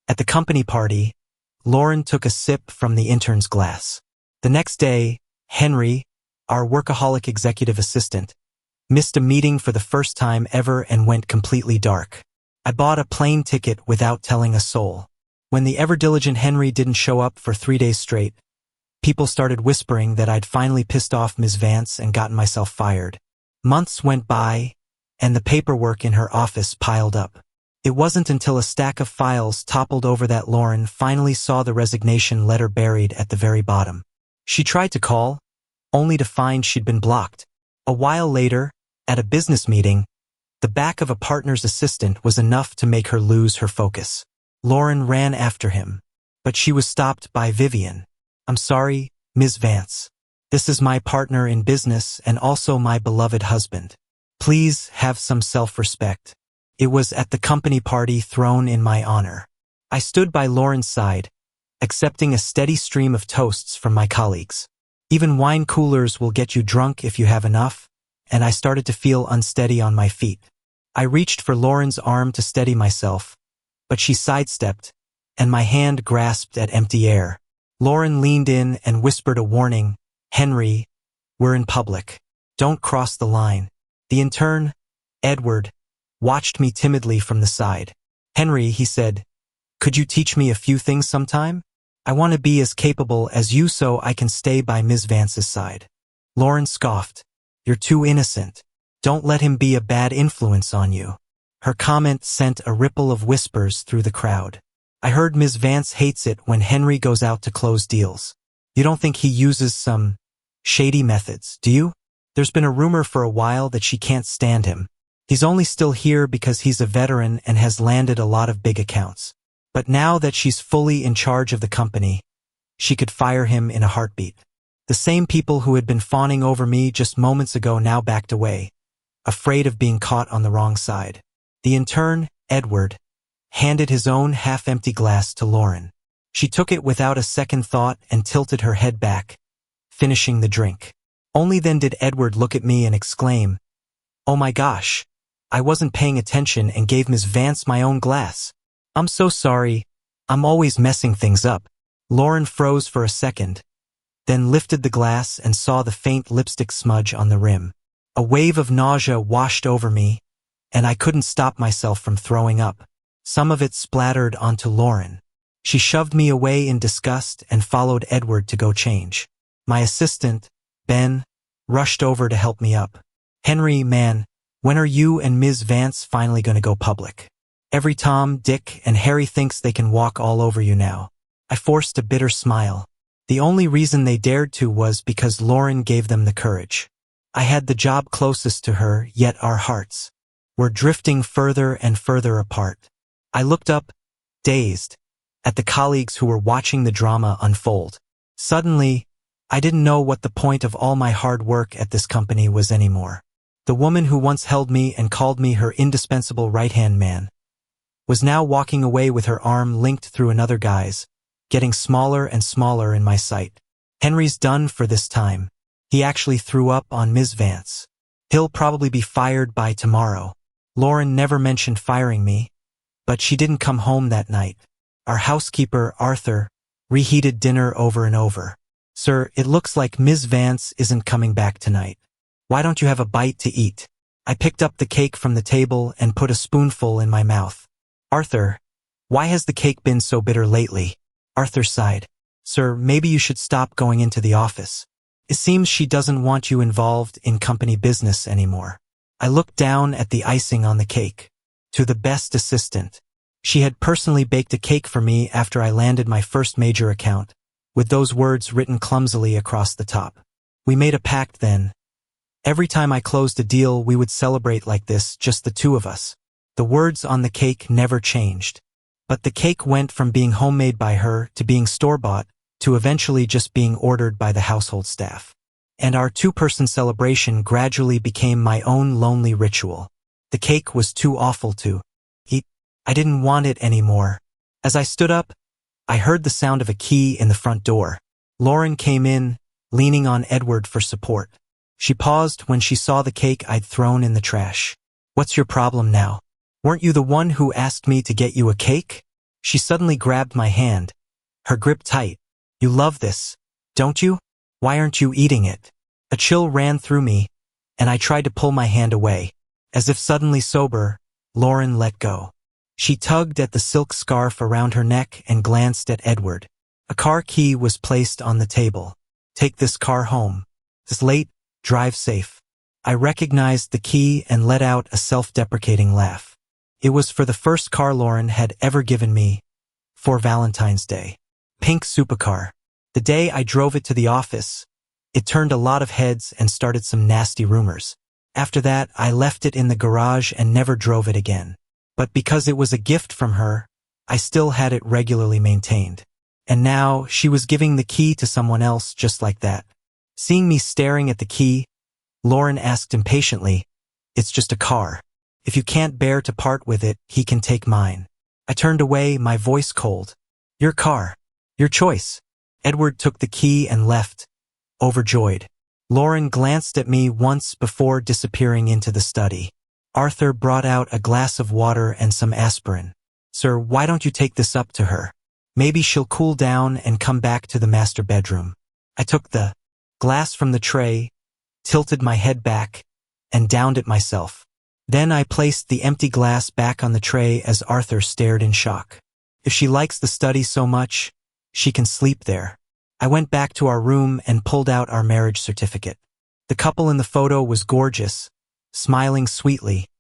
At the company party, Lauren took a sip from the intern's glass. The next day, Henry, our workaholic executive assistant, missed a meeting for the first time ever and went completely dark. I bought a plane ticket without telling a soul. When the ever-diligent Henry didn't show up for 3 days straight, people started whispering that I'd finally pissed off Ms. Vance and gotten myself fired. Months went by, and the paperwork in her office piled up. It wasn't until a stack of files toppled over that Lauren finally saw the resignation letter buried at the very bottom. She tried to call, only to find she'd been blocked. A while later, at a business meeting, the back of a partner's assistant was enough to make her lose her focus. Lauren ran after him, but she was stopped by Vivian. "I'm sorry, Ms. Vance. This is my partner in business and also my beloved husband. Please have some self-respect. It was at the company party thrown in my honor." I stood by Lauren's side, accepting a steady stream of toasts from my colleagues. Even wine coolers will get you drunk if you have enough, and I started to feel unsteady on my feet. I reached for Lauren's arm to steady myself, but she sidestepped, and my hand grasped at empty air. Lauren leaned in and whispered a warning, "Henry, we're in public. Don't cross the line." The intern, Edward, watched me timidly from the side. "Henry," he said, "could you teach me a few things sometime? I want to be as capable as you so I can stay by Ms. Vance's side." Lauren scoffed, "You're too innocent. Don't let him be a bad influence on you." Her comment sent a ripple of whispers through the crowd. "I heard Ms. Vance hates it when Henry goes out to close deals. You don't think he uses some shady methods, do you? There's been a rumor for a while that she can't stand him. He's only still here because he's a veteran and has landed a lot of big accounts. But now that she's fully in charge of the company, she could fire him in a heartbeat." The same people who had been fawning over me just moments ago now backed away, afraid of being caught on the wrong side. The intern, Edward, handed his own half-empty glass to Lauren. She took it without a second thought and tilted her head back, finishing the drink. Only then did Edward look at me and exclaim, "Oh my gosh, I wasn't paying attention and gave Ms. Vance my own glass. I'm so sorry, I'm always messing things up." Lauren froze for a second, then lifted the glass and saw the faint lipstick smudge on the rim. A wave of nausea washed over me, and I couldn't stop myself from throwing up. Some of it splattered onto Lauren. She shoved me away in disgust and followed Edward to go change. My assistant, Ben, rushed over to help me up. "Henry, man, when are you and Ms. Vance finally going to go public? Every Tom, Dick, and Harry thinks they can walk all over you now." I forced a bitter smile. The only reason they dared to was because Lauren gave them the courage. I had the job closest to her, yet our hearts were drifting further and further apart. I looked up, dazed, at the colleagues who were watching the drama unfold. Suddenly, I didn't know what the point of all my hard work at this company was anymore. The woman who once held me and called me her indispensable right-hand man was now walking away with her arm linked through another guy's, getting smaller and smaller in my sight. Henry's done for this time. He actually threw up on Ms. Vance. He'll probably be fired by tomorrow. Lauren never mentioned firing me, but she didn't come home that night. Our housekeeper, Arthur, reheated dinner over and over. "Sir, it looks like Ms. Vance isn't coming back tonight. Why don't you have a bite to eat?" I picked up the cake from the table and put a spoonful in my mouth. "Arthur, why has the cake been so bitter lately?" Arthur sighed. "Sir, maybe you should stop going into the office. It seems she doesn't want you involved in company business anymore." I looked down at the icing on the cake. To the best assistant. She had personally baked a cake for me after I landed my first major account, with those words written clumsily across the top. We made a pact then. Every time I closed a deal, we would celebrate like this, just the two of us. The words on the cake never changed. But the cake went from being homemade by her to being store-bought to eventually just being ordered by the household staff. And our two-person celebration gradually became my own lonely ritual. The cake was too awful to eat. I didn't want it anymore. As I stood up, I heard the sound of a key in the front door. Lauren came in, leaning on Edward for support. She paused when she saw the cake I'd thrown in the trash. "What's your problem now? Weren't you the one who asked me to get you a cake?" She suddenly grabbed my hand, her grip tight. You love this, don't you? Why aren't you eating it? A chill ran through me, and I tried to pull my hand away. As if suddenly sober, Lauren let go. She tugged at the silk scarf around her neck and glanced at Edward. A car key was placed on the table. Take this car home. It's late, drive safe. I recognized the key and let out a self-deprecating laugh. It was for the first car Lauren had ever given me, for Valentine's Day. Pink supercar. The day I drove it to the office, it turned a lot of heads and started some nasty rumors. After that, I left it in the garage and never drove it again. But because it was a gift from her, I still had it regularly maintained. And now, she was giving the key to someone else just like that. Seeing me staring at the key, Lauren asked impatiently, "It's just a car. If you can't bear to part with it, he can take mine." I turned away, my voice cold. "Your car. Your choice." Edward took the key and left, overjoyed. Lauren glanced at me once before disappearing into the study. Arthur brought out a glass of water and some aspirin. "Sir, why don't you take this up to her? Maybe she'll cool down and come back to the master bedroom." I took the glass from the tray, tilted my head back, and downed it myself. Then I placed the empty glass back on the tray as Arthur stared in shock. "If she likes the study so much, she can sleep there." I went back to our room and pulled out our marriage certificate. The couple in the photo was gorgeous, smiling sweetly,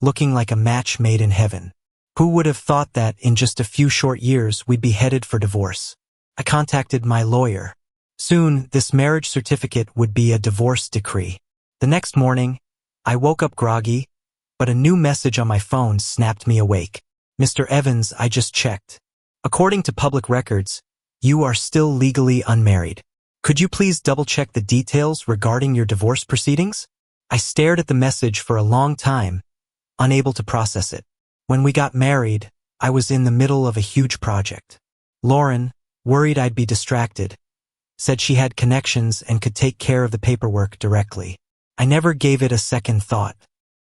looking like a match made in heaven. Who would have thought that in just a few short years we'd be headed for divorce? I contacted my lawyer. Soon, this marriage certificate would be a divorce decree. The next morning, I woke up groggy, but a new message on my phone snapped me awake. "Mr. Evans, I just checked. According to public records, you are still legally unmarried. Could you please double-check the details regarding your divorce proceedings?" I stared at the message for a long time, unable to process it. When we got married, I was in the middle of a huge project. Lauren, worried I'd be distracted, said she had connections and could take care of the paperwork directly. I never gave it a second thought.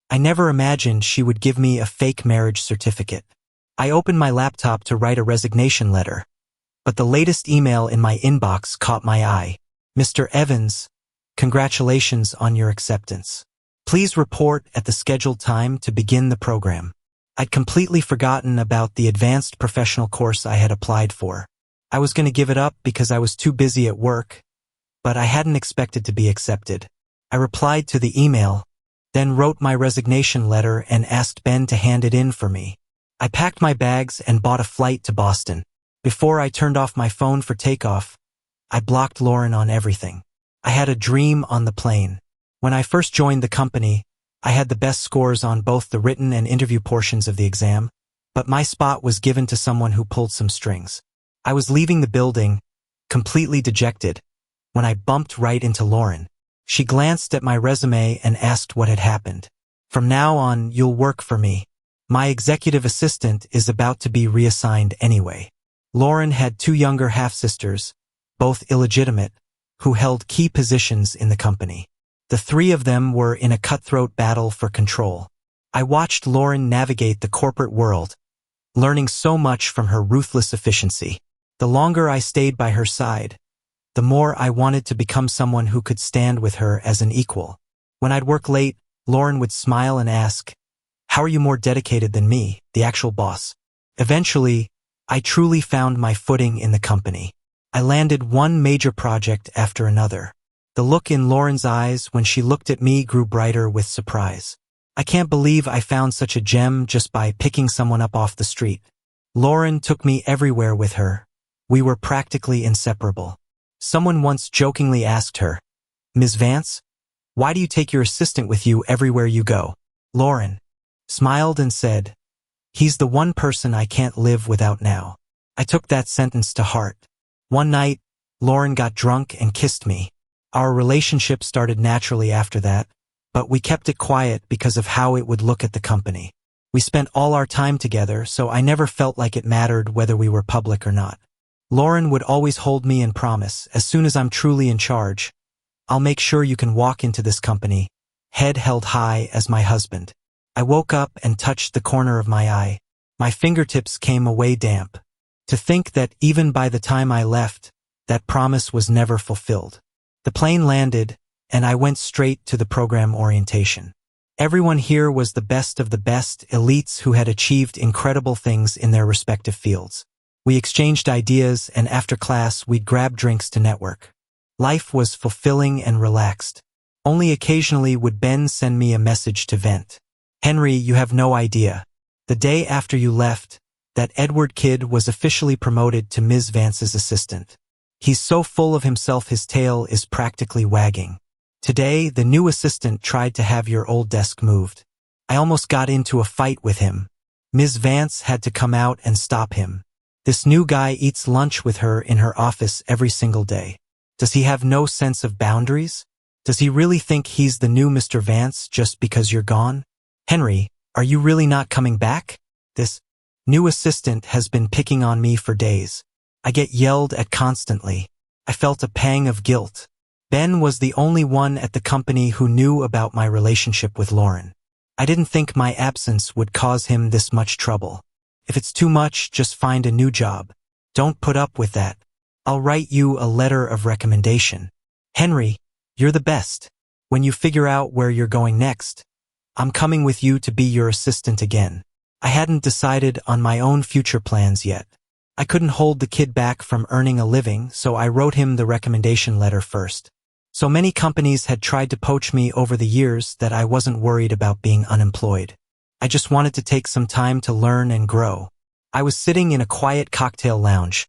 I never imagined she would give me a fake marriage certificate. I opened my laptop to write a resignation letter, but the latest email in my inbox caught my eye. "Mr. Evans, congratulations on your acceptance. Please report at the scheduled time to begin the program." I'd completely forgotten about the advanced professional course I had applied for. I was going to give it up because I was too busy at work, but I hadn't expected to be accepted. I replied to the email, then wrote my resignation letter and asked Ben to hand it in for me. I packed my bags and bought a flight to Boston. Before I turned off my phone for takeoff, I blocked Lauren on everything. I had a dream on the plane. When I first joined the company, I had the best scores on both the written and interview portions of the exam, but my spot was given to someone who pulled some strings. I was leaving the building, completely dejected, when I bumped right into Lauren. She glanced at my resume and asked what had happened. "From now on, you'll work for me. My executive assistant is about to be reassigned anyway." Lauren had two younger half-sisters, both illegitimate, who held key positions in the company. The three of them were in a cutthroat battle for control. I watched Lauren navigate the corporate world, learning so much from her ruthless efficiency. The longer I stayed by her side, the more I wanted to become someone who could stand with her as an equal. When I'd work late, Lauren would smile and ask, "How are you more dedicated than me, the actual boss?" Eventually, I truly found my footing in the company. I landed one major project after another. The look in Lauren's eyes when she looked at me grew brighter with surprise. I can't believe I found such a gem just by picking someone up off the street. Lauren took me everywhere with her. We were practically inseparable. Someone once jokingly asked her, "Ms. Vance, why do you take your assistant with you everywhere you go?" Lauren smiled and said, "He's the one person I can't live without now." I took that sentence to heart. One night, Lauren got drunk and kissed me. Our relationship started naturally after that, but we kept it quiet because of how it would look at the company. We spent all our time together, so I never felt like it mattered whether we were public or not. Lauren would always hold me and promise, "As soon as I'm truly in charge, I'll make sure you can walk into this company, head held high as my husband." I woke up and touched the corner of my eye. My fingertips came away damp. To think that even by the time I left, that promise was never fulfilled. The plane landed, and I went straight to the program orientation. Everyone here was the best of the best, elites who had achieved incredible things in their respective fields. We exchanged ideas, and after class we'd grab drinks to network. Life was fulfilling and relaxed. Only occasionally would Ben send me a message to vent. "Henry, you have no idea. The day after you left, that Edward kid was officially promoted to Ms. Vance's assistant. He's so full of himself his tail is practically wagging. Today, the new assistant tried to have your old desk moved. I almost got into a fight with him. Ms. Vance had to come out and stop him. This new guy eats lunch with her in her office every single day. Does he have no sense of boundaries? Does he really think he's the new Mr. Vance just because you're gone? Henry, are you really not coming back? This new assistant has been picking on me for days. I get yelled at constantly. I felt a pang of guilt. Ben was the only one at the company who knew about my relationship with Lauren. I didn't think my absence would cause him this much trouble. If it's too much, just find a new job. Don't put up with that. I'll write you a letter of recommendation. Henry, you're the best. When you figure out where you're going next, I'm coming with you to be your assistant again." I hadn't decided on my own future plans yet. I couldn't hold the kid back from earning a living, so I wrote him the recommendation letter first. So many companies had tried to poach me over the years that I wasn't worried about being unemployed. I just wanted to take some time to learn and grow. I was sitting in a quiet cocktail lounge,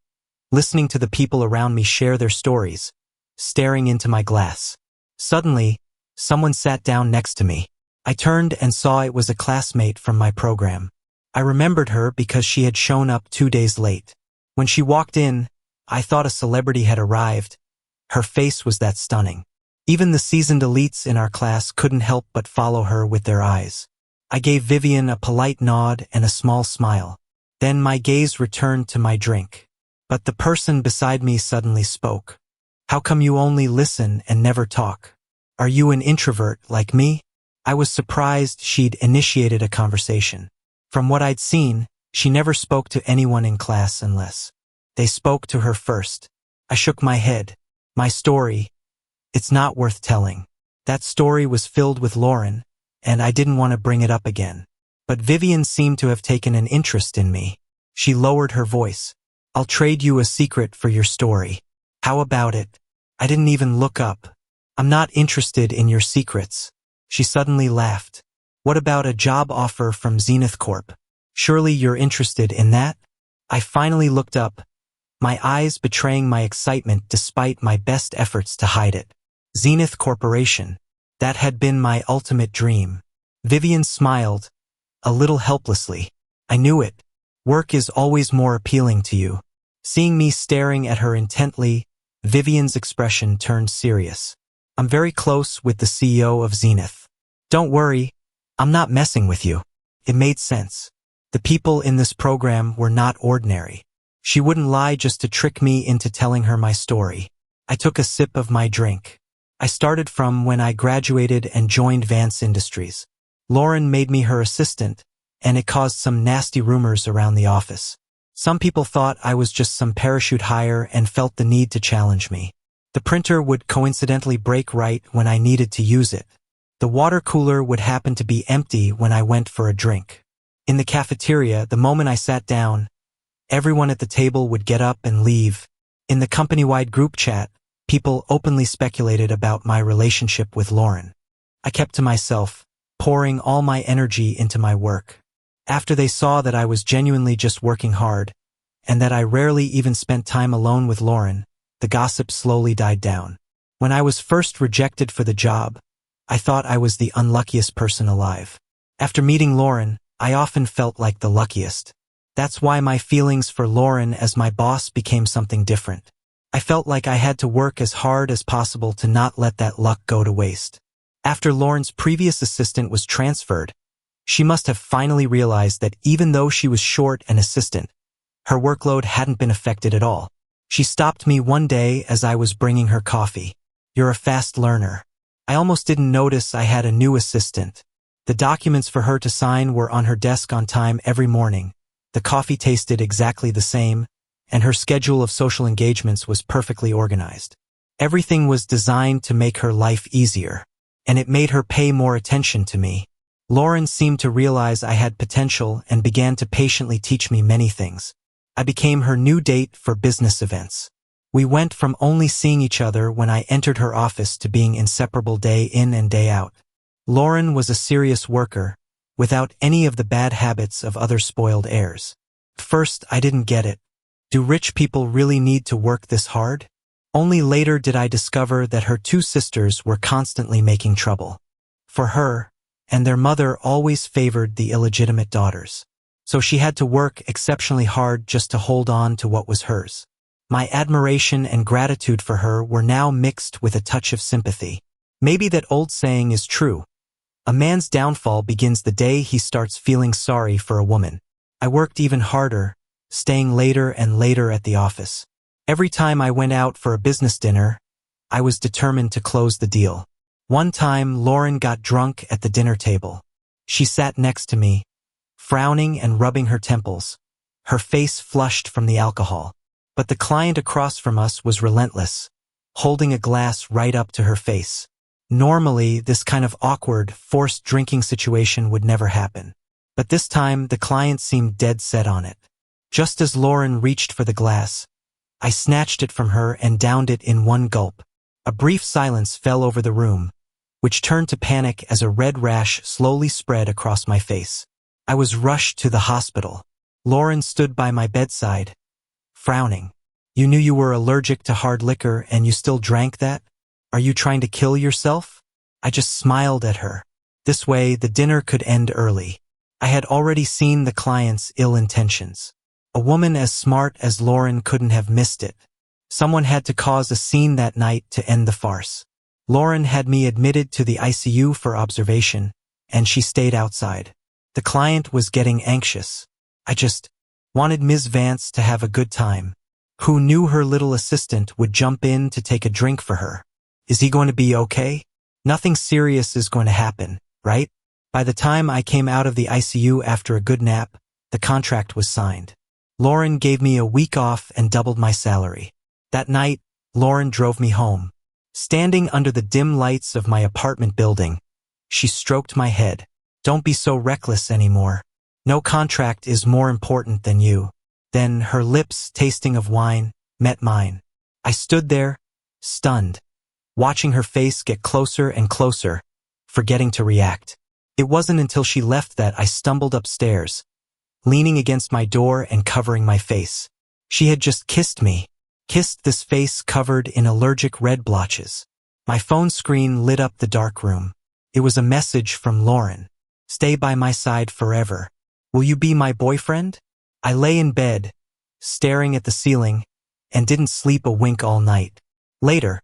listening to the people around me share their stories, staring into my glass. Suddenly, someone sat down next to me. I turned and saw it was a classmate from my program. I remembered her because she had shown up 2 days late. When she walked in, I thought a celebrity had arrived. Her face was that stunning. Even the seasoned elites in our class couldn't help but follow her with their eyes. I gave Vivian a polite nod and a small smile. Then my gaze returned to my drink. But the person beside me suddenly spoke. "How come you only listen and never talk? Are you an introvert like me?" I was surprised she'd initiated a conversation. From what I'd seen, she never spoke to anyone in class unless they spoke to her first. I shook my head. My story, it's not worth telling. That story was filled with Lauren, and I didn't want to bring it up again. But Vivian seemed to have taken an interest in me. She lowered her voice. "I'll trade you a secret for your story. How about it?" I didn't even look up. "I'm not interested in your secrets." She suddenly laughed. "What about a job offer from Zenith Corp? Surely you're interested in that?" I finally looked up, my eyes betraying my excitement despite my best efforts to hide it. Zenith Corporation. That had been my ultimate dream. Vivian smiled, a little helplessly. "I knew it. Work is always more appealing to you." Seeing me staring at her intently, Vivian's expression turned serious. "I'm very close with the CEO of Zenith. Don't worry, I'm not messing with you." It made sense. The people in this program were not ordinary. She wouldn't lie just to trick me into telling her my story. I took a sip of my drink. I started from when I graduated and joined Vance Industries. Lauren made me her assistant, and it caused some nasty rumors around the office. Some people thought I was just some parachute hire and felt the need to challenge me. The printer would coincidentally break right when I needed to use it. The water cooler would happen to be empty when I went for a drink. In the cafeteria, the moment I sat down, everyone at the table would get up and leave. In the company-wide group chat, people openly speculated about my relationship with Lauren. I kept to myself, pouring all my energy into my work. After they saw that I was genuinely just working hard, and that I rarely even spent time alone with Lauren, the gossip slowly died down. When I was first rejected for the job, I thought I was the unluckiest person alive. After meeting Lauren, I often felt like the luckiest. That's why my feelings for Lauren as my boss became something different. I felt like I had to work as hard as possible to not let that luck go to waste. After Lauren's previous assistant was transferred, she must have finally realized that even though she was short an assistant, her workload hadn't been affected at all. She stopped me one day as I was bringing her coffee. "You're a fast learner." I almost didn't notice I had a new assistant. The documents for her to sign were on her desk on time every morning. The coffee tasted exactly the same, and her schedule of social engagements was perfectly organized. Everything was designed to make her life easier, and it made her pay more attention to me. Lauren seemed to realize I had potential and began to patiently teach me many things. I became her new date for business events. We went from only seeing each other when I entered her office to being inseparable day in and day out. Lauren was a serious worker, without any of the bad habits of other spoiled heirs. First, I didn't get it. Do rich people really need to work this hard? Only later did I discover that her two sisters were constantly making trouble. For her, and their mother always favored the illegitimate daughters. So she had to work exceptionally hard just to hold on to what was hers. My admiration and gratitude for her were now mixed with a touch of sympathy. Maybe that old saying is true. A man's downfall begins the day he starts feeling sorry for a woman. I worked even harder, staying later and later at the office. Every time I went out for a business dinner, I was determined to close the deal. One time, Lauren got drunk at the dinner table. She sat next to me, frowning and rubbing her temples, her face flushed from the alcohol. But the client across from us was relentless, holding a glass right up to her face. Normally, this kind of awkward, forced drinking situation would never happen. But this time, the client seemed dead set on it. Just as Lauren reached for the glass, I snatched it from her and downed it in one gulp. A brief silence fell over the room, which turned to panic as a red rash slowly spread across my face. I was rushed to the hospital. Lauren stood by my bedside, frowning. You knew you were allergic to hard liquor and you still drank that? Are you trying to kill yourself? I just smiled at her. This way, the dinner could end early. I had already seen the client's ill intentions. A woman as smart as Lauren couldn't have missed it. Someone had to cause a scene that night to end the farce. Lauren had me admitted to the ICU for observation, and she stayed outside. The client was getting anxious. I just wanted Ms. Vance to have a good time. Who knew her little assistant would jump in to take a drink for her? Is he going to be okay? Nothing serious is going to happen, right? By the time I came out of the ICU after a good nap, the contract was signed. Lauren gave me a week off and doubled my salary. That night, Lauren drove me home. Standing under the dim lights of my apartment building, she stroked my head. Don't be so reckless anymore. No contract is more important than you. Then her lips, tasting of wine, met mine. I stood there, stunned, watching her face get closer and closer, forgetting to react. It wasn't until she left that I stumbled upstairs, leaning against my door and covering my face. She had just kissed me, kissed this face covered in allergic red blotches. My phone screen lit up the dark room. It was a message from Lauren. Stay by my side forever. Will you be my boyfriend? I lay in bed, staring at the ceiling, and didn't sleep a wink all night. Later,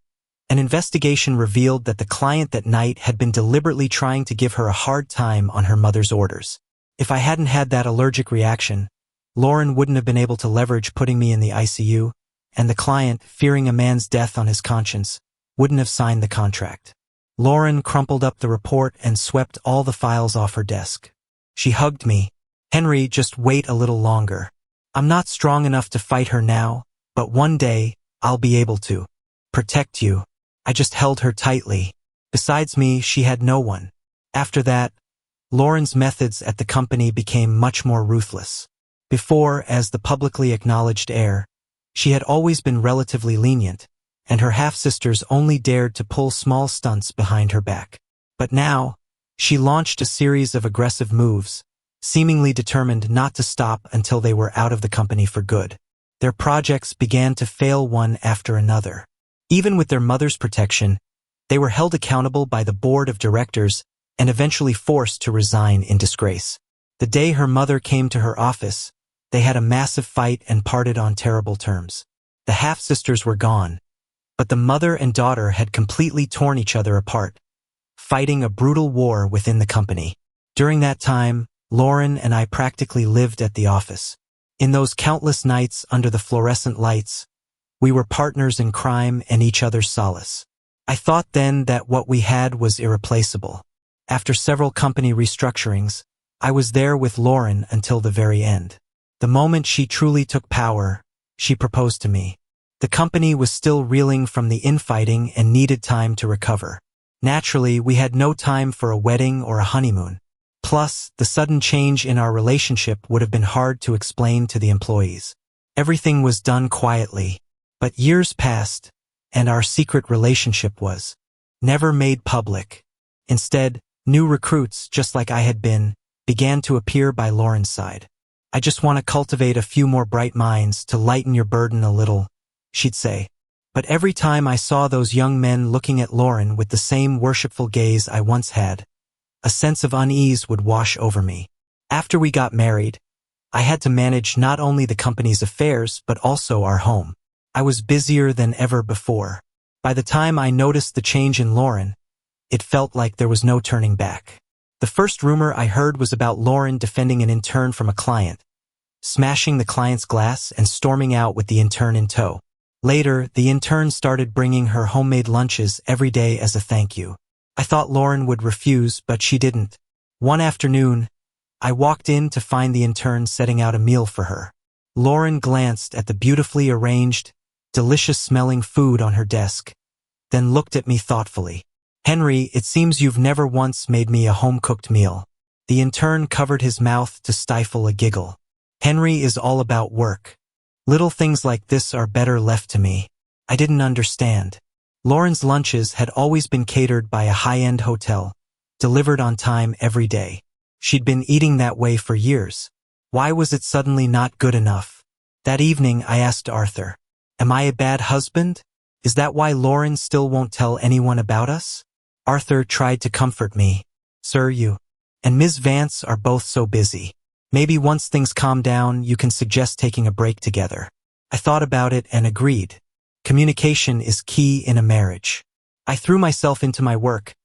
an investigation revealed that the client that night had been deliberately trying to give her a hard time on her mother's orders. If I hadn't had that allergic reaction, Lauren wouldn't have been able to leverage putting me in the ICU, and the client, fearing a man's death on his conscience, wouldn't have signed the contract. Lauren crumpled up the report and swept all the files off her desk. She hugged me. Henry, just wait a little longer. I'm not strong enough to fight her now, but one day, I'll be able to protect you. I just held her tightly. Besides me, she had no one. After that, Lauren's methods at the company became much more ruthless. Before, as the publicly acknowledged heir, she had always been relatively lenient, and her half-sisters only dared to pull small stunts behind her back. But now, she launched a series of aggressive moves, seemingly determined not to stop until they were out of the company for good. Their projects began to fail one after another. Even with their mother's protection, they were held accountable by the board of directors and eventually forced to resign in disgrace. The day her mother came to her office, they had a massive fight and parted on terrible terms. The half-sisters were gone, but the mother and daughter had completely torn each other apart, fighting a brutal war within the company. During that time, Lauren and I practically lived at the office. In those countless nights under the fluorescent lights, we were partners in crime and each other's solace. I thought then that what we had was irreplaceable. After several company restructurings, I was there with Lauren until the very end. The moment she truly took power, she proposed to me. The company was still reeling from the infighting and needed time to recover. Naturally, we had no time for a wedding or a honeymoon. Plus, the sudden change in our relationship would have been hard to explain to the employees. Everything was done quietly, but years passed, and our secret relationship was never made public. Instead, new recruits, just like I had been, began to appear by Lauren's side. "I just want to cultivate a few more bright minds to lighten your burden a little," she'd say. But every time I saw those young men looking at Lauren with the same worshipful gaze I once had, a sense of unease would wash over me. After we got married, I had to manage not only the company's affairs but also our home. I was busier than ever before. By the time I noticed the change in Lauren, it felt like there was no turning back. The first rumor I heard was about Lauren defending an intern from a client, smashing the client's glass and storming out with the intern in tow. Later, the intern started bringing her homemade lunches every day as a thank you. I thought Lauren would refuse, but she didn't. One afternoon, I walked in to find the intern setting out a meal for her. Lauren glanced at the beautifully arranged, delicious-smelling food on her desk, then looked at me thoughtfully. "Henry, it seems you've never once made me a home-cooked meal." The intern covered his mouth to stifle a giggle. "Henry is all about work. Little things like this are better left to me." I didn't understand. Lauren's lunches had always been catered by a high-end hotel, delivered on time every day. She'd been eating that way for years. Why was it suddenly not good enough? That evening, I asked Arthur, "Am I a bad husband? Is that why Lauren still won't tell anyone about us?" Arthur tried to comfort me. "Sir, you and Ms. Vance are both so busy. Maybe once things calm down, you can suggest taking a break together." I thought about it and agreed. Communication is key in a marriage. I threw myself into my work,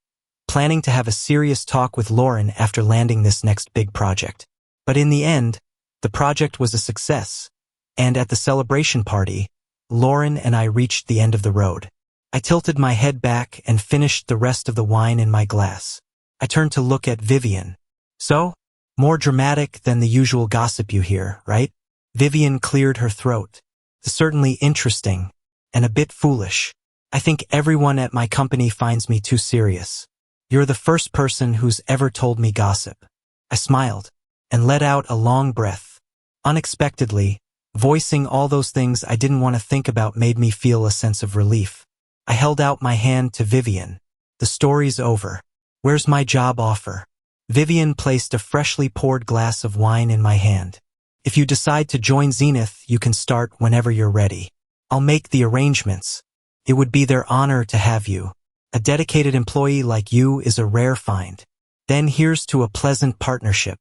planning to have a serious talk with Lauren after landing this next big project. But in the end, the project was a success, and at the celebration party, Lauren and I reached the end of the road. I tilted my head back and finished the rest of the wine in my glass. I turned to look at Vivian. "So? More dramatic than the usual gossip you hear, right?" Vivian cleared her throat. "Certainly interesting, and a bit foolish. I think everyone at my company finds me too serious. You're the first person who's ever told me gossip." I smiled and let out a long breath. Unexpectedly, voicing all those things I didn't want to think about made me feel a sense of relief. I held out my hand to Vivian. "The story's over. Where's my job offer?" Vivian placed a freshly poured glass of wine in my hand. "If you decide to join Zenith, you can start whenever you're ready. I'll make the arrangements. It would be their honor to have you. A dedicated employee like you is a rare find. Then here's to a pleasant partnership."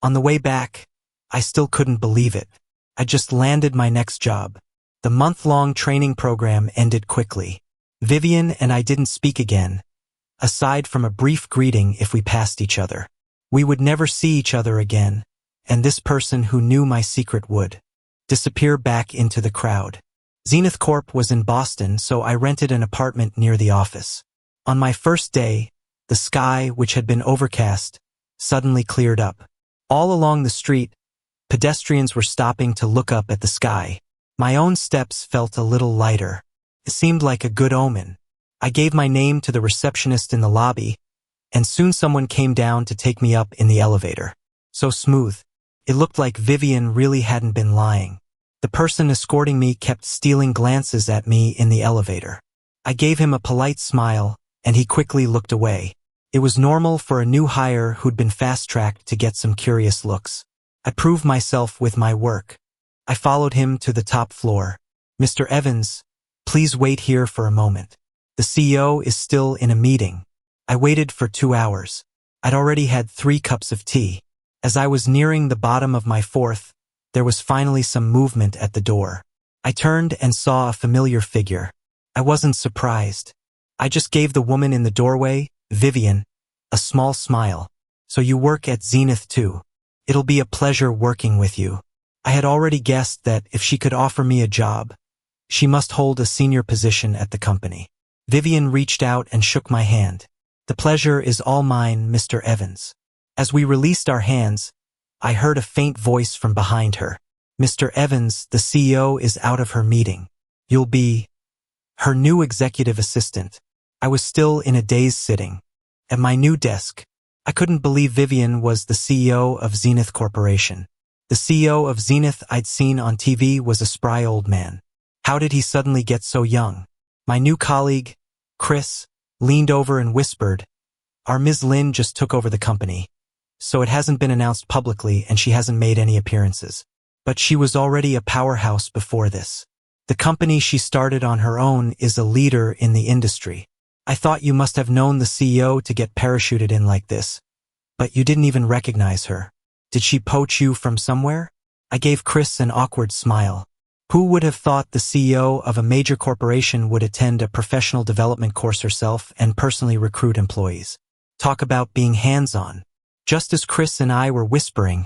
On the way back, I still couldn't believe it. I just landed my next job. The month-long training program ended quickly. Vivian and I didn't speak again, aside from a brief greeting if we passed each other. We would never see each other again, and this person who knew my secret would disappear back into the crowd. Zenith Corp was in Boston, so I rented an apartment near the office. On my first day, the sky, which had been overcast, suddenly cleared up. All along the street, pedestrians were stopping to look up at the sky. My own steps felt a little lighter. It seemed like a good omen. I gave my name to the receptionist in the lobby, and soon someone came down to take me up in the elevator. So smooth. It looked like Vivian really hadn't been lying. The person escorting me kept stealing glances at me in the elevator. I gave him a polite smile, and he quickly looked away. It was normal for a new hire who'd been fast-tracked to get some curious looks. I proved myself with my work. I followed him to the top floor. "Mr. Evans, please wait here for a moment. The CEO is still in a meeting." I waited for 2 hours. I'd already had 3 cups of tea. As I was nearing the bottom of my 4th, there was finally some movement at the door. I turned and saw a familiar figure. I wasn't surprised. I just gave the woman in the doorway, Vivian, a small smile. "So you work at Zenith too. It'll be a pleasure working with you." I had already guessed that if she could offer me a job, she must hold a senior position at the company. Vivian reached out and shook my hand. "The pleasure is all mine, Mr. Evans." As we released our hands, I heard a faint voice from behind her. Mr. Evans, the CEO, is out of her meeting. You'll be her new executive assistant. I was still in a daze sitting at my new desk. I couldn't believe Vivian was the CEO of Zenith Corporation. The CEO of Zenith I'd seen on TV was a spry old man. How did he suddenly get so young? My new colleague, Chris, leaned over and whispered, "Our Ms. Lin just took over the company, so it hasn't been announced publicly and she hasn't made any appearances. But she was already a powerhouse before this. The company she started on her own is a leader in the industry. I thought you must have known the CEO to get parachuted in like this, but you didn't even recognize her. Did she poach you from somewhere?" I gave Chris an awkward smile. Who would have thought the CEO of a major corporation would attend a professional development course herself and personally recruit employees? Talk about being hands-on. Just as Chris and I were whispering,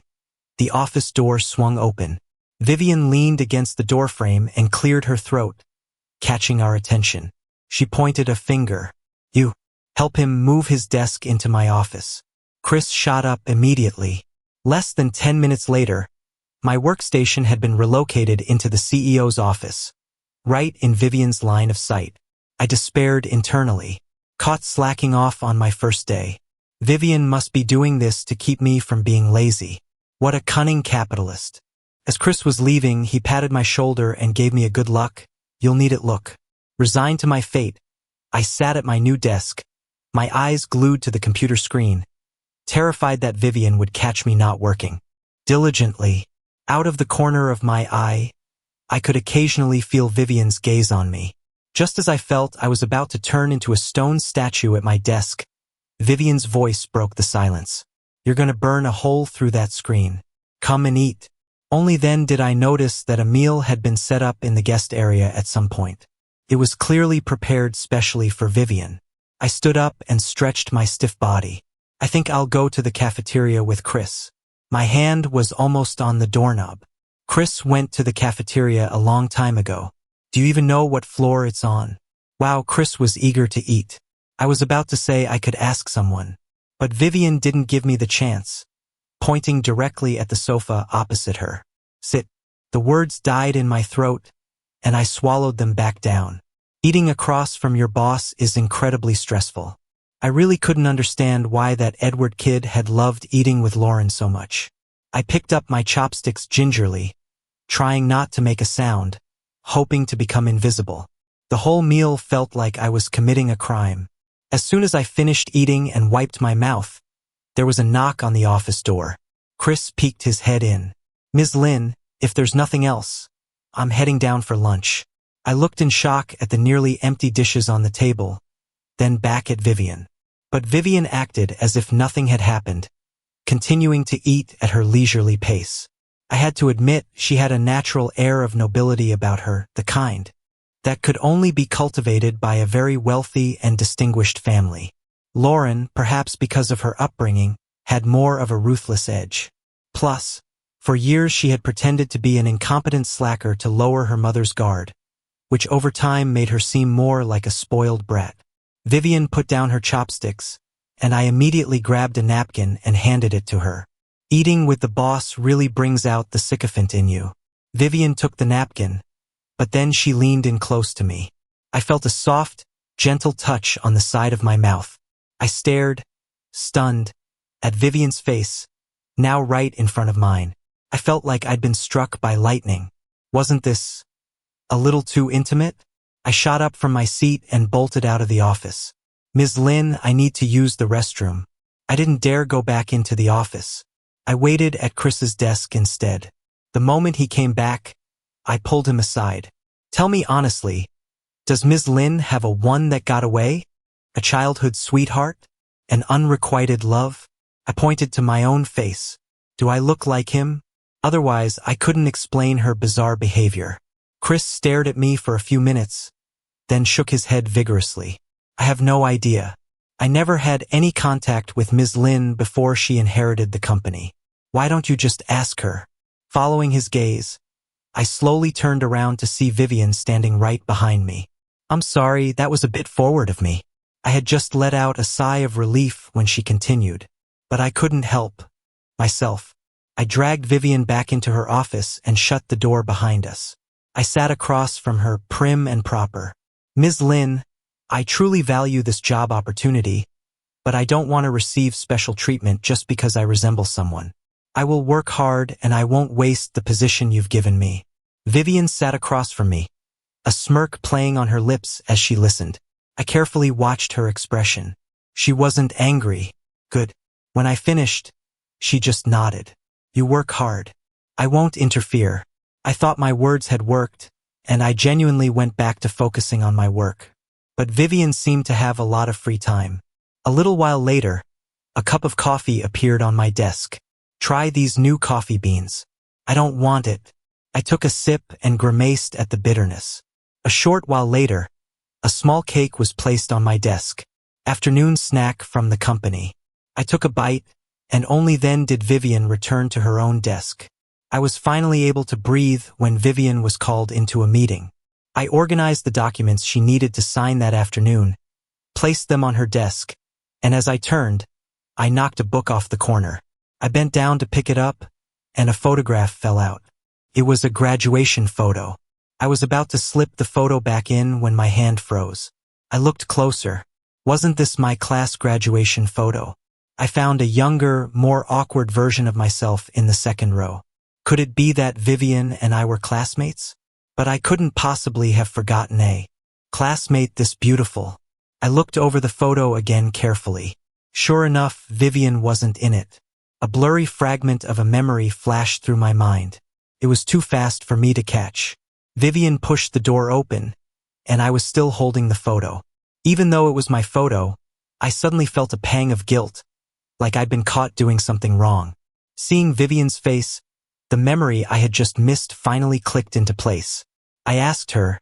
the office door swung open. Vivian leaned against the doorframe and cleared her throat, catching our attention. She pointed a finger. "You, help him move his desk into my office." Chris shot up immediately. Less than 10 minutes later, my workstation had been relocated into the CEO's office, right in Vivian's line of sight. I despaired internally. Caught slacking off on my first day. Vivian must be doing this to keep me from being lazy. What a cunning capitalist. As Chris was leaving, he patted my shoulder and gave me a good luck, "You'll need it" look. Resigned to my fate, I sat at my new desk, my eyes glued to the computer screen, terrified that Vivian would catch me not working. Diligently, out of the corner of my eye, I could occasionally feel Vivian's gaze on me. Just as I felt I was about to turn into a stone statue at my desk, Vivian's voice broke the silence. "You're gonna burn a hole through that screen. Come and eat." Only then did I notice that a meal had been set up in the guest area at some point. It was clearly prepared specially for Vivian. I stood up and stretched my stiff body. "I think I'll go to the cafeteria with Chris." My hand was almost on the doorknob. "Chris went to the cafeteria a long time ago. Do you even know what floor it's on?" Wow, Chris was eager to eat. I was about to say I could ask someone, but Vivian didn't give me the chance, pointing directly at the sofa opposite her. "Sit." The words died in my throat, and I swallowed them back down. Eating across from your boss is incredibly stressful. I really couldn't understand why that Edward kid had loved eating with Lauren so much. I picked up my chopsticks gingerly, trying not to make a sound, hoping to become invisible. The whole meal felt like I was committing a crime. As soon as I finished eating and wiped my mouth, there was a knock on the office door. Chris peeked his head in. "Ms. Lin, if there's nothing else, I'm heading down for lunch." I looked in shock at the nearly empty dishes on the table, then back at Vivian. But Vivian acted as if nothing had happened, continuing to eat at her leisurely pace. I had to admit she had a natural air of nobility about her, the kind that could only be cultivated by a very wealthy and distinguished family. Lauren, perhaps because of her upbringing, had more of a ruthless edge. Plus, for years she had pretended to be an incompetent slacker to lower her mother's guard, which over time made her seem more like a spoiled brat. Vivian put down her chopsticks, and I immediately grabbed a napkin and handed it to her. Eating with the boss really brings out the sycophant in you. Vivian took the napkin, but then she leaned in close to me. I felt a soft, gentle touch on the side of my mouth. I stared, stunned, at Vivian's face, now right in front of mine. I felt like I'd been struck by lightning. Wasn't this a little too intimate? I shot up from my seat and bolted out of the office. "Ms. Lin, I need to use the restroom." I didn't dare go back into the office. I waited at Chris's desk instead. The moment he came back, I pulled him aside. "Tell me honestly, does Ms. Lin have a one that got away? A childhood sweetheart? An unrequited love?" I pointed to my own face. Do I look like him? Otherwise, I couldn't explain her bizarre behavior. Chris stared at me for a few minutes, then shook his head vigorously. "I have no idea. I never had any contact with Ms. Lin before she inherited the company. Why don't you just ask her?" Following his gaze, I slowly turned around to see Vivian standing right behind me. "I'm sorry, that was a bit forward of me." I had just let out a sigh of relief when she continued, but I couldn't help myself. I dragged Vivian back into her office and shut the door behind us. I sat across from her, prim and proper. Ms. Lin, I truly value this job opportunity, but I don't want to receive special treatment just because I resemble someone. I will work hard and I won't waste the position you've given me. Vivian sat across from me, a smirk playing on her lips as she listened. I carefully watched her expression. She wasn't angry. Good. When I finished, she just nodded. You work hard. I won't interfere. I thought my words had worked, and I genuinely went back to focusing on my work. But Vivian seemed to have a lot of free time. A little while later, a cup of coffee appeared on my desk. Try these new coffee beans. I don't want it. I took a sip and grimaced at the bitterness. A short while later, a small cake was placed on my desk. Afternoon snack from the company. I took a bite, and only then did Vivian return to her own desk. I was finally able to breathe when Vivian was called into a meeting. I organized the documents she needed to sign that afternoon, placed them on her desk, and as I turned, I knocked a book off the corner. I bent down to pick it up, and a photograph fell out. It was a graduation photo. I was about to slip the photo back in when my hand froze. I looked closer. Wasn't this my class graduation photo? I found a younger, more awkward version of myself in the second row. Could it be that Vivian and I were classmates? But I couldn't possibly have forgotten a classmate this beautiful. I looked over the photo again carefully. Sure enough, Vivian wasn't in it. A blurry fragment of a memory flashed through my mind. It was too fast for me to catch. Vivian pushed the door open, and I was still holding the photo. Even though it was my photo, I suddenly felt a pang of guilt, like I'd been caught doing something wrong. Seeing Vivian's face, the memory I had just missed finally clicked into place. I asked her,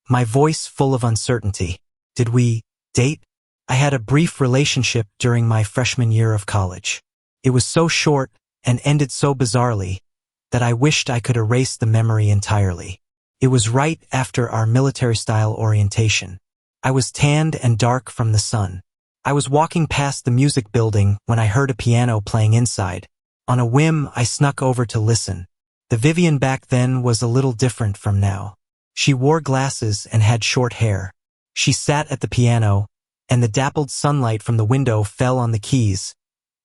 my voice full of uncertainty, did we date? I had a brief relationship during my freshman year of college. It was so short and ended so bizarrely that I wished I could erase the memory entirely. It was right after our military-style orientation. I was tanned and dark from the sun. I was walking past the music building when I heard a piano playing inside. On a whim, I snuck over to listen. The Vivian back then was a little different from now. She wore glasses and had short hair. She sat at the piano, and the dappled sunlight from the window fell on the keys,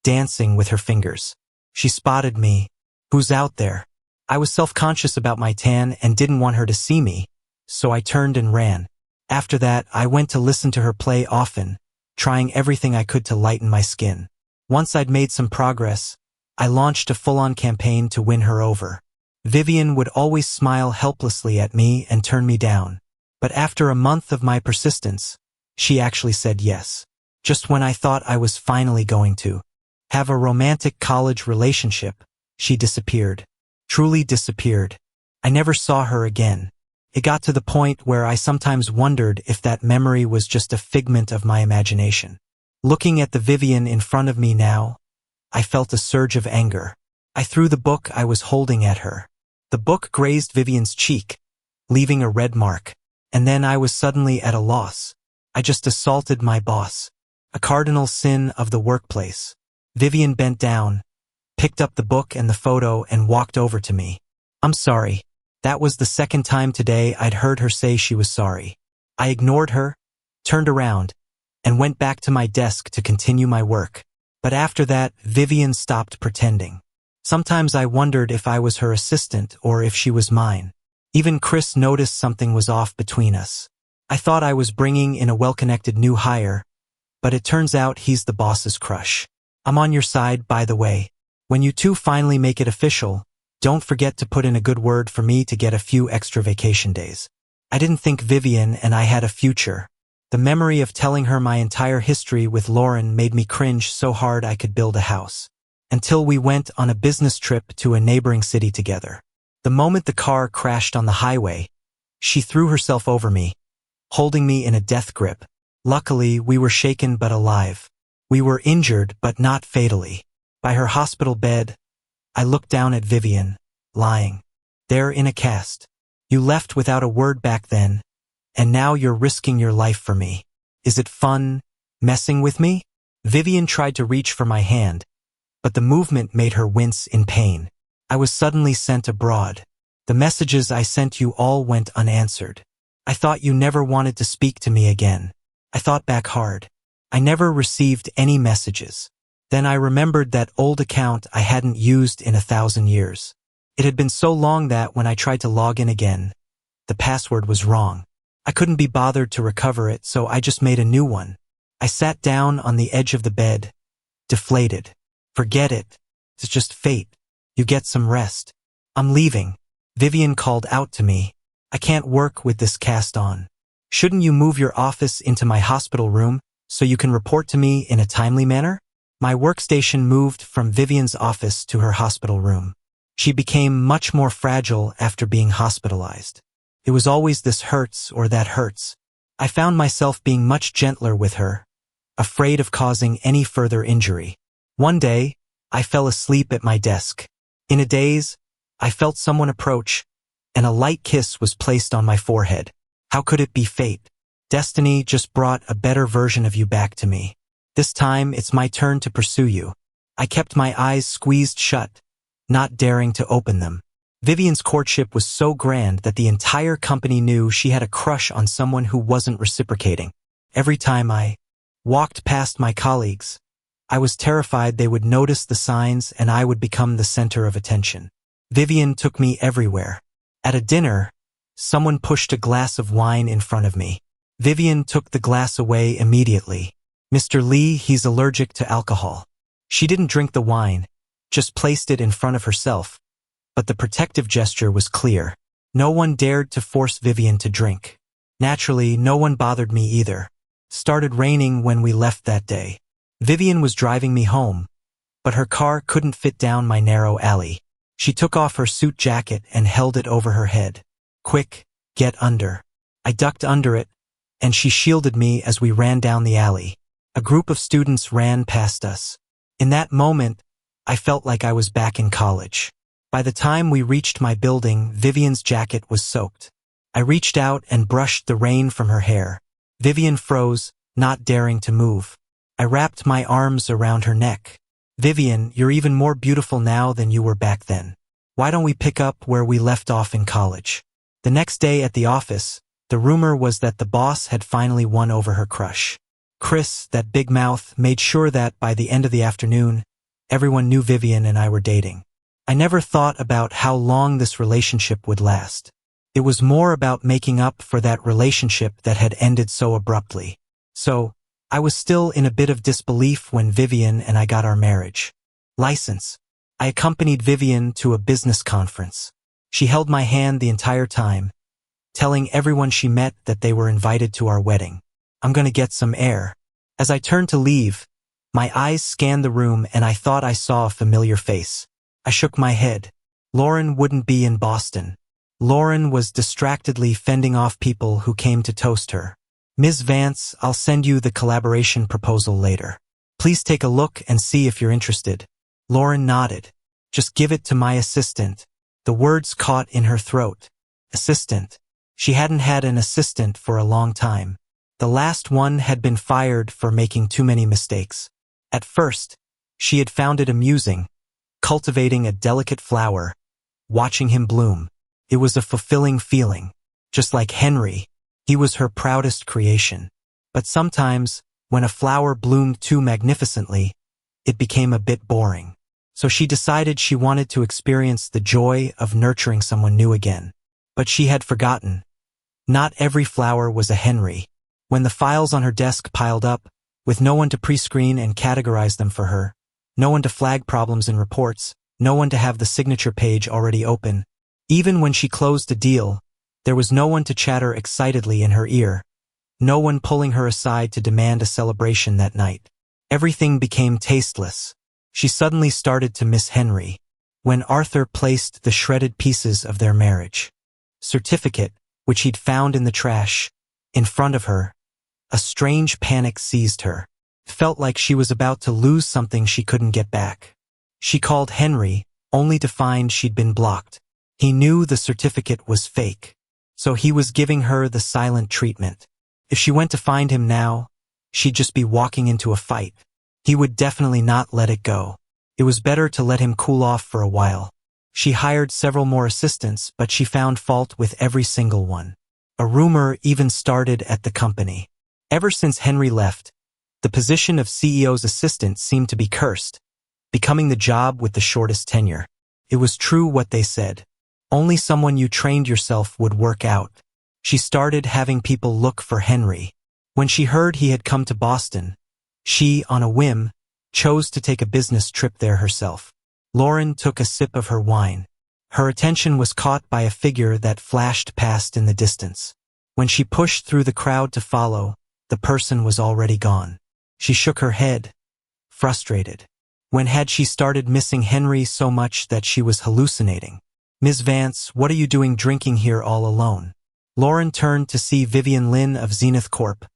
dancing with her fingers. She spotted me. Who's out there? I was self-conscious about my tan and didn't want her to see me, so I turned and ran. After that, I went to listen to her play often, trying everything I could to lighten my skin. Once I'd made some progress, I launched a full-on campaign to win her over. Vivian would always smile helplessly at me and turn me down. But after a month of my persistence, she actually said yes. Just when I thought I was finally going to have a romantic college relationship, she disappeared. Truly disappeared. I never saw her again. It got to the point where I sometimes wondered if that memory was just a figment of my imagination. Looking at the Vivian in front of me now, I felt a surge of anger. I threw the book I was holding at her. The book grazed Vivian's cheek, leaving a red mark. And then I was suddenly at a loss. I just assaulted my boss. A cardinal sin of the workplace. Vivian bent down, picked up the book and the photo and walked over to me. I'm sorry. That was the second time today I'd heard her say she was sorry. I ignored her, turned around, and went back to my desk to continue my work. But after that, Vivian stopped pretending. Sometimes I wondered if I was her assistant or if she was mine. Even Chris noticed something was off between us. I thought I was bringing in a well-connected new hire, but it turns out he's the boss's crush. I'm on your side, by the way. When you two finally make it official, don't forget to put in a good word for me to get a few extra vacation days. I didn't think Vivian and I had a future. The memory of telling her my entire history with Lauren made me cringe so hard I could build a house. Until we went on a business trip to a neighboring city together. The moment the car crashed on the highway, she threw herself over me, holding me in a death grip. Luckily, we were shaken but alive. We were injured but not fatally. By her hospital bed, I looked down at Vivian, lying there in a cast. You left without a word back then, and now you're risking your life for me. Is it fun, messing with me? Vivian tried to reach for my hand, but the movement made her wince in pain. I was suddenly sent abroad. The messages I sent you all went unanswered. I thought you never wanted to speak to me again. I thought back hard. I never received any messages. Then I remembered that old account I hadn't used in 1,000 years. It had been so long that when I tried to log in again, the password was wrong. I couldn't be bothered to recover it, so I just made a new one. I sat down on the edge of the bed, deflated. Forget it. It's just fate. You get some rest. I'm leaving. Vivian called out to me. I can't work with this cast on. Shouldn't you move your office into my hospital room so you can report to me in a timely manner? My workstation moved from Vivian's office to her hospital room. She became much more fragile after being hospitalized. It was always this hurts or that hurts. I found myself being much gentler with her, afraid of causing any further injury. One day, I fell asleep at my desk. In a daze, I felt someone approach, and a light kiss was placed on my forehead. How could it be fate? Destiny just brought a better version of you back to me. This time, it's my turn to pursue you. I kept my eyes squeezed shut, not daring to open them. Vivian's courtship was so grand that the entire company knew she had a crush on someone who wasn't reciprocating. Every time I walked past my colleagues, I was terrified they would notice the signs and I would become the center of attention. Vivian took me everywhere. At a dinner, someone pushed a glass of wine in front of me. Vivian took the glass away immediately. Mr. Lee, he's allergic to alcohol. She didn't drink the wine, just placed it in front of herself. But the protective gesture was clear. No one dared to force Vivian to drink. Naturally, no one bothered me either. Started raining when we left that day. Vivian was driving me home, but her car couldn't fit down my narrow alley. She took off her suit jacket and held it over her head. Quick, get under. I ducked under it, and she shielded me as we ran down the alley. A group of students ran past us. In that moment, I felt like I was back in college. By the time we reached my building, Vivian's jacket was soaked. I reached out and brushed the rain from her hair. Vivian froze, not daring to move. I wrapped my arms around her neck. Vivian, you're even more beautiful now than you were back then. Why don't we pick up where we left off in college? The next day at the office, the rumor was that the boss had finally won over her crush. Chris, that big mouth, made sure that by the end of the afternoon, everyone knew Vivian and I were dating. I never thought about how long this relationship would last. It was more about making up for that relationship that had ended so abruptly. So, I was still in a bit of disbelief when Vivian and I got our marriage license. I accompanied Vivian to a business conference. She held my hand the entire time, telling everyone she met that they were invited to our wedding. I'm gonna get some air. As I turned to leave, my eyes scanned the room and I thought I saw a familiar face. I shook my head. Lauren wouldn't be in Boston. Lauren was distractedly fending off people who came to toast her. Ms. Vance, I'll send you the collaboration proposal later. Please take a look and see if you're interested. Lauren nodded. Just give it to my assistant. The words caught in her throat. Assistant. She hadn't had an assistant for a long time. The last one had been fired for making too many mistakes. At first, she had found it amusing, cultivating a delicate flower, watching him bloom. It was a fulfilling feeling. Just like Henry, he was her proudest creation. But sometimes, when a flower bloomed too magnificently, it became a bit boring. So she decided she wanted to experience the joy of nurturing someone new again. But she had forgotten. Not every flower was a Henry. When the files on her desk piled up, with no one to pre-screen and categorize them for her, no one to flag problems in reports, no one to have the signature page already open. Even when she closed a deal, there was no one to chatter excitedly in her ear, no one pulling her aside to demand a celebration that night. Everything became tasteless. She suddenly started to miss Henry. When Arthur placed the shredded pieces of their marriage certificate, which he'd found in the trash, in front of her, a strange panic seized her. Felt like she was about to lose something she couldn't get back. She called Henry, only to find she'd been blocked. He knew the certificate was fake, so he was giving her the silent treatment. If she went to find him now, she'd just be walking into a fight. He would definitely not let it go. It was better to let him cool off for a while. She hired several more assistants, but she found fault with every single one. A rumor even started at the company. Ever since Henry left, the position of CEO's assistant seemed to be cursed, becoming the job with the shortest tenure. It was true what they said. Only someone you trained yourself would work out. She started having people look for Henry. When she heard he had come to Boston, she, on a whim, chose to take a business trip there herself. Lauren took a sip of her wine. Her attention was caught by a figure that flashed past in the distance. When she pushed through the crowd to follow, the person was already gone. She shook her head, frustrated. When had she started missing Henry so much that she was hallucinating? "Ms. Vance, what are you doing drinking here all alone?" Lauren turned to see Vivian Lynn of Zenith Corp.,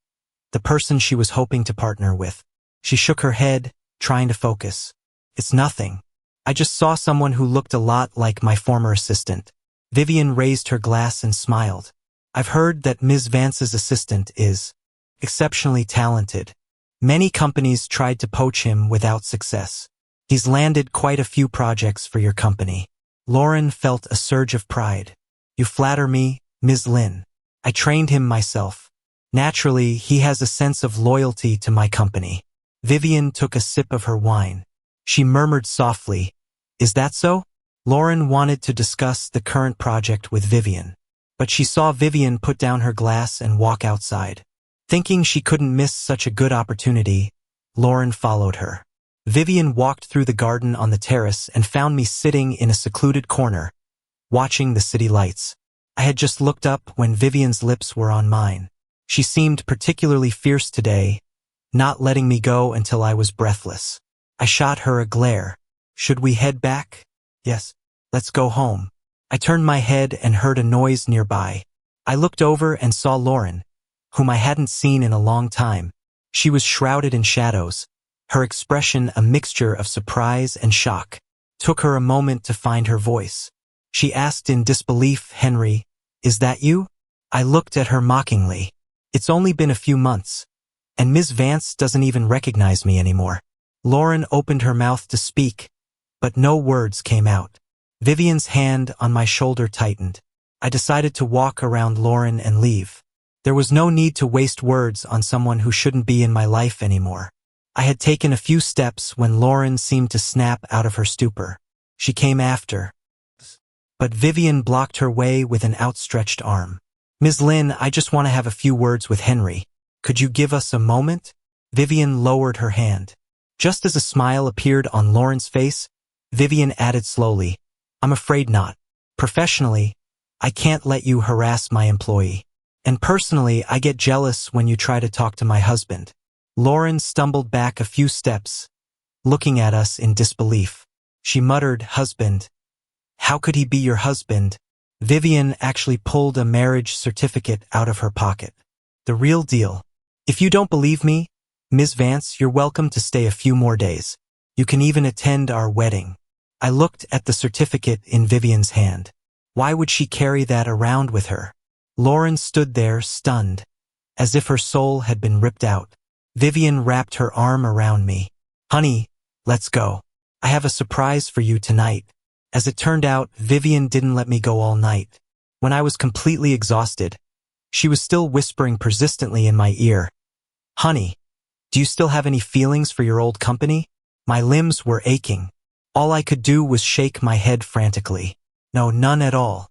the person she was hoping to partner with. She shook her head, trying to focus. "It's nothing. I just saw someone who looked a lot like my former assistant." Vivian raised her glass and smiled. "I've heard that Ms. Vance's assistant is exceptionally talented. Many companies tried to poach him without success. He's landed quite a few projects for your company." Lauren felt a surge of pride. "You flatter me, Ms. Lynn. I trained him myself. Naturally, he has a sense of loyalty to my company." Vivian took a sip of her wine. She murmured softly, "Is that so?" Lauren wanted to discuss the current project with Vivian, but she saw Vivian put down her glass and walk outside. Thinking she couldn't miss such a good opportunity, Lauren followed her. Vivian walked through the garden on the terrace and found me sitting in a secluded corner, watching the city lights. I had just looked up when Vivian's lips were on mine. She seemed particularly fierce today, not letting me go until I was breathless. I shot her a glare. "Should we head back?" "Yes, let's go home." I turned my head and heard a noise nearby. I looked over and saw Lauren, whom I hadn't seen in a long time. She was shrouded in shadows, her expression a mixture of surprise and shock. Took her a moment to find her voice. She asked in disbelief, "Henry, is that you?" I looked at her mockingly. "It's only been a few months, and Ms. Vance doesn't even recognize me anymore." Lauren opened her mouth to speak, but no words came out. Vivian's hand on my shoulder tightened. I decided to walk around Lauren and leave. There was no need to waste words on someone who shouldn't be in my life anymore. I had taken a few steps when Lauren seemed to snap out of her stupor. She came after, but Vivian blocked her way with an outstretched arm. "Ms. Lynn, I just want to have a few words with Henry. Could you give us a moment?" Vivian lowered her hand. Just as a smile appeared on Lauren's face, Vivian added slowly, "I'm afraid not. Professionally, I can't let you harass my employee. And personally, I get jealous when you try to talk to my husband." Lauren stumbled back a few steps, looking at us in disbelief. She muttered, "Husband? How could he be your husband?" Vivian actually pulled a marriage certificate out of her pocket. "The real deal. If you don't believe me, Ms. Vance, you're welcome to stay a few more days. You can even attend our wedding." I looked at the certificate in Vivian's hand. Why would she carry that around with her? Lauren stood there, stunned, as if her soul had been ripped out. Vivian wrapped her arm around me. "Honey, let's go. I have a surprise for you tonight." As it turned out, Vivian didn't let me go all night. When I was completely exhausted, she was still whispering persistently in my ear, "Honey, do you still have any feelings for your old company?" My limbs were aching. All I could do was shake my head frantically. "No, none at all."